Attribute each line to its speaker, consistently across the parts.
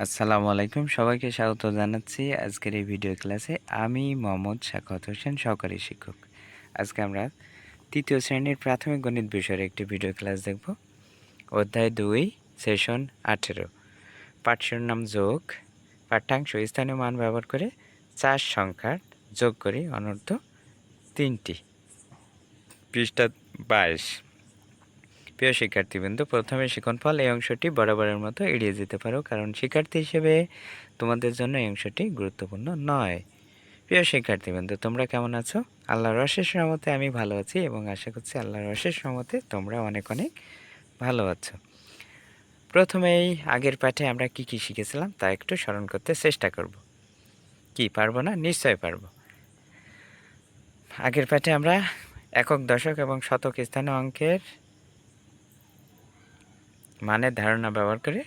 Speaker 1: আসসালামু আলাইকুম, সবাইকে স্বাগত জানাচ্ছি আজকের এই ভিডিও ক্লাসে। আমি মোহাম্মদ সাখাওয়াত হোসেন, সহকারী শিক্ষক। আজকে আমরা তৃতীয় শ্রেণীর প্রাথমিক গণিত বিষয়ের একটি ভিডিও ক্লাস দেখব। অধ্যায় 2, সেশন 18, পাঠ শিরোনাম যোগ, পাঠ্যাংশ স্থানীয় মান ব্যবহার করে 4 সংখ্যার যোগ করি অনূর্ধ্ব 3টি, পৃষ্ঠা 22। প্রিয় শিক্ষার্থীবৃন্দ, প্রথমে শিক্ষণফল এই অংশটি বরাবরের মতো এড়িয়ে যেতে পারো, কারণ শিক্ষার্থী হিসেবে তোমাদের জন্য এই অংশটি গুরুত্বপূর্ণ নয়। প্রিয় শিক্ষার্থীবৃন্দ, তোমরা কেমন আছো? আল্লাহর অশেষ রহমতে আমি ভালো আছি এবং আশা করছি আল্লাহর অশেষ রহমতে তোমরা অনেক অনেক ভালো আছো। প্রথমেই আগের পাঠে আমরা কি কি শিখেছিলাম তা একটু স্মরণ করতে চেষ্টা করব। কি পারবো না? নিশ্চয় পারবো। আগের পাঠে আমরা একক, দশক এবং শতক স্থানীয় অঙ্কের মানের ধারণা ব্যবহার করে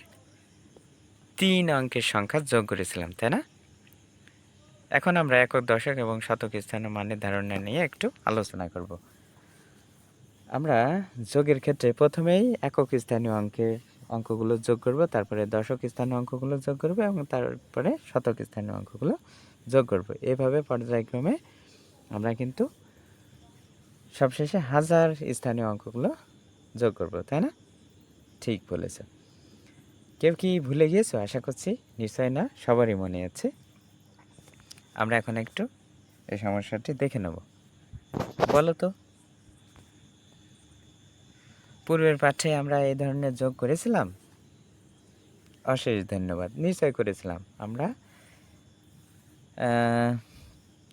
Speaker 1: 3 অঙ্কের সংখ্যা যোগ করেছিলাম, তাই না? এখন আমরা একক, দশক এবং শতক স্থানীয় মানের ধারণা নিয়ে একটু আলোচনা করব। আমরা যোগের ক্ষেত্রে প্রথমেই একক স্থানীয় অঙ্কগুলো যোগ করব, তারপরে দশক স্থানীয় অঙ্কগুলো যোগ করব এবং তারপরে শতক স্থানীয় অঙ্কগুলো যোগ করব। এভাবে পর্যায়ক্রমে আমরা কিন্তু সবশেষে হাজার স্থানীয় অঙ্কগুলো যোগ করব, তাই না? ঠিক বলেছ। কেউ কি ভুলে গিয়েছো? আশা করছি নিশ্চয় না, সবারই মনে আছে। আমরা এখন একটু এই সমস্যাটি দেখে নেব। বলো তো, পূর্বের পাঠে আমরা এই ধরনের যোগ করেছিলাম? অশেষ ধন্যবাদ, নিশ্চয় করেছিলাম। আমরা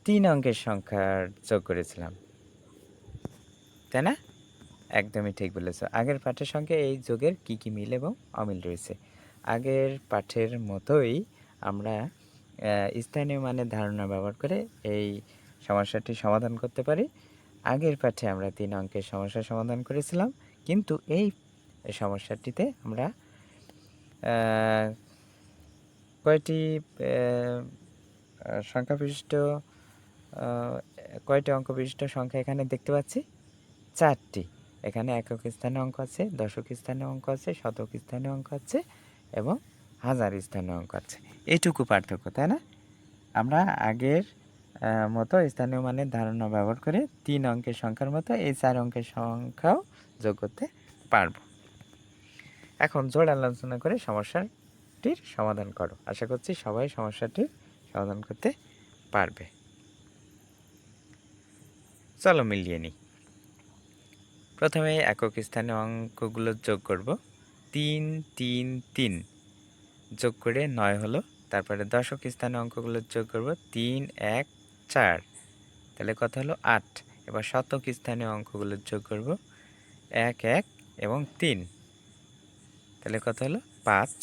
Speaker 1: 3 অঙ্কের সংখ্যার যোগ করেছিলাম, তাই না? একদমই ঠিক বলেছ। আগের পাঠের সঙ্গে এই যোগের কি কি মিল এবং অমিল রয়েছে? আগের পাঠের মতোই আমরা স্থানীয় মানের ধারণা ব্যবহার করে এই সমস্যাটি সমাধান করতে পারি। আগের পাঠে আমরা 3 অঙ্কের সমস্যা সমাধান করেছিলাম, কিন্তু এই সমস্যাটিতে আমরা কয়টি সংখ্যা বিশিষ্ট কয়টি অঙ্ক বিশিষ্ট সংখ্যা এখানে দেখতে পাচ্ছি? 4টি। এখানে একক স্থানীয় অঙ্ক আছে, দশক স্থানীয় অঙ্ক আছে, শতক স্থানীয় অঙ্ক আছে এবং হাজার স্থানীয় অঙ্ক আছে। এইটুকু পার্থক্য, তাই না? আমরা আগের মতো স্থানীয় মানের ধারণা ব্যবহার করে 3 অঙ্কের সংখ্যার মতো এই 4 অঙ্কের সংখ্যাও যোগ করতে পারব। এখন জোড় আলোচনা করে সমস্যাটির সমাধান করো। আশা করছি সবাই সমস্যাটির সমাধান করতে পারবে। চলো মিলিয়ে নিই। প্রথমে একক স্থানীয় অঙ্কগুলো যোগ করব। 3 3 3 যোগ করে 9 হলো। তারপরে দশক স্থানীয় অঙ্কগুলো যোগ করব। 3 1 4, তাহলে কত হলো? 8। এবার শতক স্থানীয় অঙ্কগুলো যোগ করব। 1 1 এবং 3, তাহলে কত হলো? 5।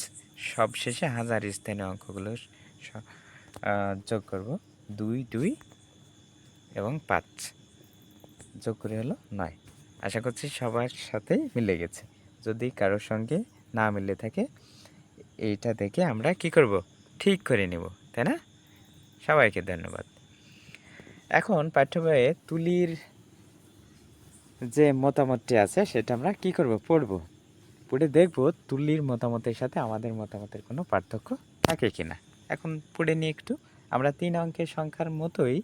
Speaker 1: সবশেষে হাজার স্থানীয় অঙ্কগুলো যোগ করব। 2 2 এবং 5 যোগ করে হলো 9। আশা করছি সবার সাথেই মিলে গেছে। যদি কারোর সঙ্গে না মিলে থাকে, এইটা দেখে আমরা কি করব? ঠিক করে নেব, তাই না? সবাইকে ধন্যবাদ। এখন পাঠ্য বইয়ে তুলির যে মতামতটি আছে সেটা আমরা কি করব? পড়ব। পড়ে দেখব তুলির মতামতের সাথে আমাদের মতামতের কোনো পার্থক্য থাকে কিনা। এখন পড়ে নিই একটু। আমরা 3 অঙ্কের সংখ্যার মতোই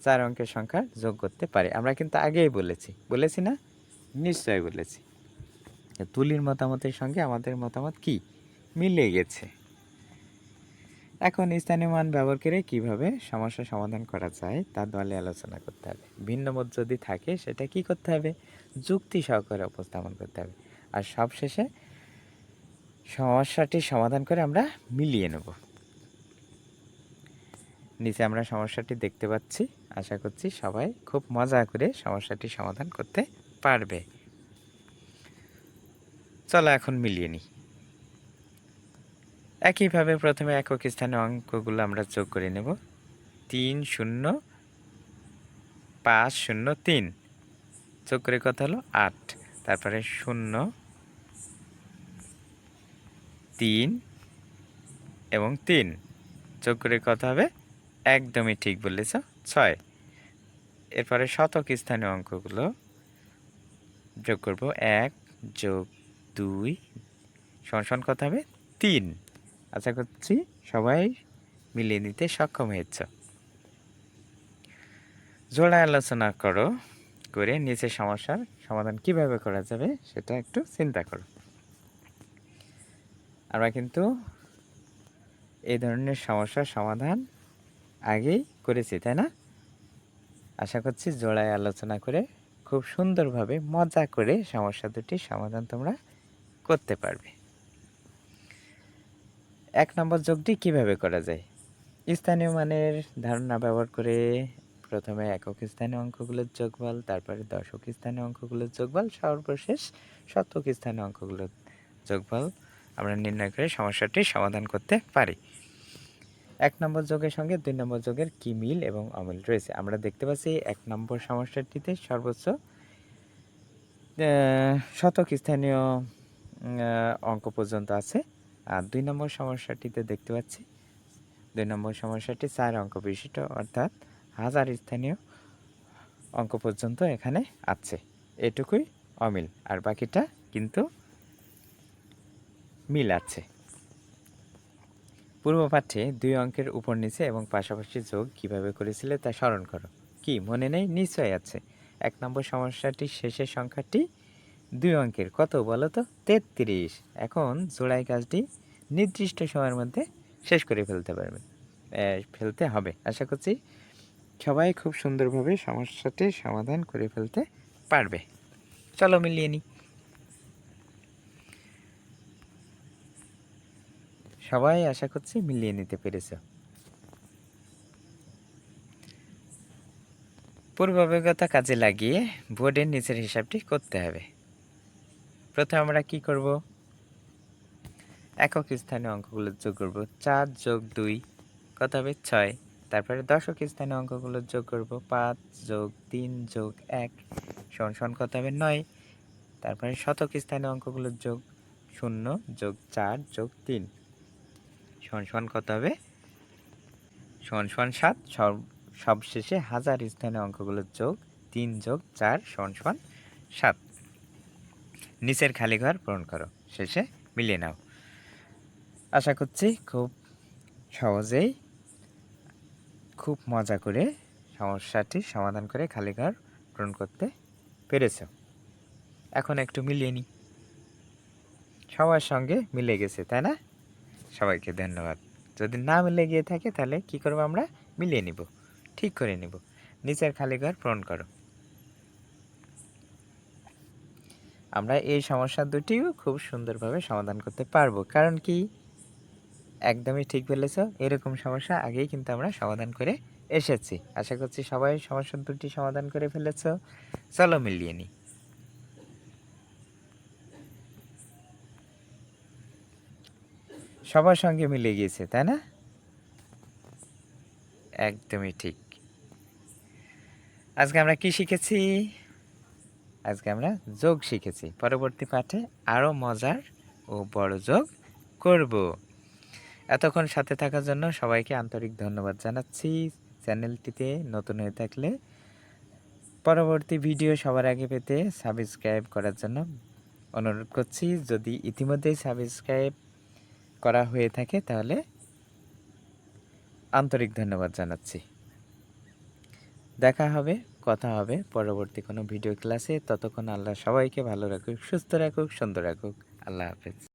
Speaker 1: 4 অঙ্কের সংখ্যা যোগ করতে পারি। আমরা কিন্তু আগেই বলেছি না? নিশ্চয়ই বলেছি। তুলির মতামতের সঙ্গে আমাদের মতামত কি মিলে গেছে। এখন স্থানীয় মান ব্যবহার করে কিভাবে সমস্যা সমাধান করা যায় তা দলে আলোচনা করতে হবে। ভিন্ন মত যদি থাকে সেটা কি করতে হবে? যুক্তি সহকারে উপস্থাপন করতে হবে। আর সবশেষে সমস্যাটি সমাধান করে আমরা মিলিয়ে নেব। নিচে আমরা সমস্যাটি দেখতে পাচ্ছি। আশা করছি সবাই খুব মজা করে সমস্যাটি সমাধান করতে পারবে। চলো এখন মিলিয়ে নিই। একইভাবে প্রথমে একক স্থানীয় অঙ্কগুলো আমরা যোগ করে নেব। 3 0 5 0 3 যোগ করে কত হলো? 8। তারপরে 0 3 এবং 3 যোগ করে কত হবে? একদমই ঠিক বলেছ, 6। এরপরে শতক স্থানীয় অঙ্কগুলো যোগ করব। 1 যোগ 2 সমান কত হবে? 3। আশা করছি সবাই মিলিয়ে নিতে সক্ষম হয়েছ। জোড়া আলোচনা করে নিচের সমস্যার সমাধান কিভাবে করা যাবে সেটা একটু চিন্তা করো। আমরা কিন্তু এই ধরনের সমস্যার সমাধান আগেই করেছি, তাই না? আশা করছি জোড়ায় আলোচনা করে খুব সুন্দরভাবে মজা করে সমস্যা দুটির সমাধান তোমরা করতে পারবে। 1 নম্বর যোগটি কিভাবে করা যায়? স্থানীয় মানের ধারণা ব্যবহার করে প্রথমে একক স্থানীয় অঙ্কগুলোর যোগফল, তারপরে দশক স্থানীয় অঙ্কগুলোর যোগফল, সর্বশেষ শতক স্থানীয় অঙ্কগুলোর যোগফল আমরা নির্ণয় করে সমস্যাটির সমাধান করতে পারি। 1 নম্বর যোগের সঙ্গে 2 নম্বর যোগের কি মিল এবং অমিল রয়েছে আমরা দেখতে পাচ্ছি। 1 নম্বর সমস্যাটিতে সর্বোচ্চ শতক স্থানীয় অঙ্ক পর্যন্ত আছে, আর 2 নম্বর সমস্যাটিতে দেখতে পাচ্ছি 2 নম্বর সমস্যাটি 4 অঙ্ক বিশিষ্ট, অর্থাৎ 1000 স্থানীয় অঙ্ক পর্যন্ত এখানে আছে। এটুকুই অমিল, আর বাকিটা কিন্তু মিল আছে। পূর্ব পাঠ্যে 2 অঙ্কের উপর নিচে এবং পাশাপাশি যোগ কিভাবে করেছিলে তা স্মরণ করো। কি মনে নেই? নিশ্চয়ই আছে। 1 নম্বর সমস্যাটির শেষের সংখ্যাটি 2 অঙ্কের, কত বলো তো? 33। এখন জোড়াই কাজটি নির্দিষ্ট সময়ের মধ্যে শেষ করে ফেলতে হবে। আশা করছি সবাই খুব সুন্দরভাবে সমস্যাটির সমাধান করে ফেলতে পারবে। চলো মিলিয়ে নিই। সবাই আশা করছি মিলিয়ে নিতে পেরেছ। পূর্ব অভিজ্ঞতা কাজে লাগিয়ে বোর্ডের নিচের হিসাবটি করতে হবে। প্রথমে আমরা কি করব? একক স্থানীয় অঙ্কগুলোর যোগ করব। 4 যোগ 2 কত হবে? 6। তারপরে দশক স্থানীয় অঙ্কগুলোর যোগ করব। 5 যোগ 3 যোগ 1 সমান কত হবে? 9। তারপরে শতক স্থানীয় অঙ্কগুলোর যোগ 0 যোগ 4 যোগ 3 সমান কত হবে? সমান 7। সবশেষে 1000 স্থানীয় অঙ্কগুলোর যোগ 3 যোগ 4 সমান 7। নিচের খালি ঘর পূরণ করো, শেষে মিলিয়ে নাও। আশা করছি খুব সহজেই খুব মজা করে সমস্যাটি সমাধান করে খালি ঘর পূরণ করতে পেরেছ। এখন একটু মিলিয়ে নিই। সবার সঙ্গে মিলে গেছে, তাই না? সবাইকে ধন্যবাদ। যদি না মিলে গিয়ে থাকে তাহলে কি করব? আমরা মিলিয়ে নিব, ঠিক করে নিব। নিচের খালি ঘর পূরণ করো। আমরা এই সমস্যা দুটিও খুব সুন্দরভাবে সমাধান করতে পারবো, কারণ কি? একদমই ঠিক বলেছ, এরকম সমস্যা আগেই কিন্তু আমরা সমাধান করে এসেছি। আশা করছি সবাই সমস্যা দুটি সমাধান করে ফেলেছ। চলো মিলিয়ে নিই। সবার সঙ্গে মিলে গিয়েছে, তাই না? একদমই ঠিক। আজকে আমরা কি শিখেছি? আজকে আমরা যোগ শিখেছি। পরবর্তী পাঠে আরও মজার ও বড় যোগ করব। এতক্ষণ সাথে থাকার জন্য সবাইকে আন্তরিক ধন্যবাদ জানাচ্ছি। চ্যানেলটিতে নতুন হয়ে থাকলে পরবর্তী ভিডিও সবার আগে পেতে সাবস্ক্রাইব করার জন্য অনুরোধ করছি। যদি ইতিমধ্যেই সাবস্ক্রাইব করা হয়ে থাকে তাহলে আন্তরিক ধন্যবাদ জানাচ্ছি। দেখা হবে, কথা হবে পরবর্তী কোনো ভিডিও ক্লাসে। ততক্ষণ আল্লাহ সবাইকে ভালো রাখুক, সুস্থ রাখুক, সুন্দর রাখুক। আল্লাহ হাফেজ।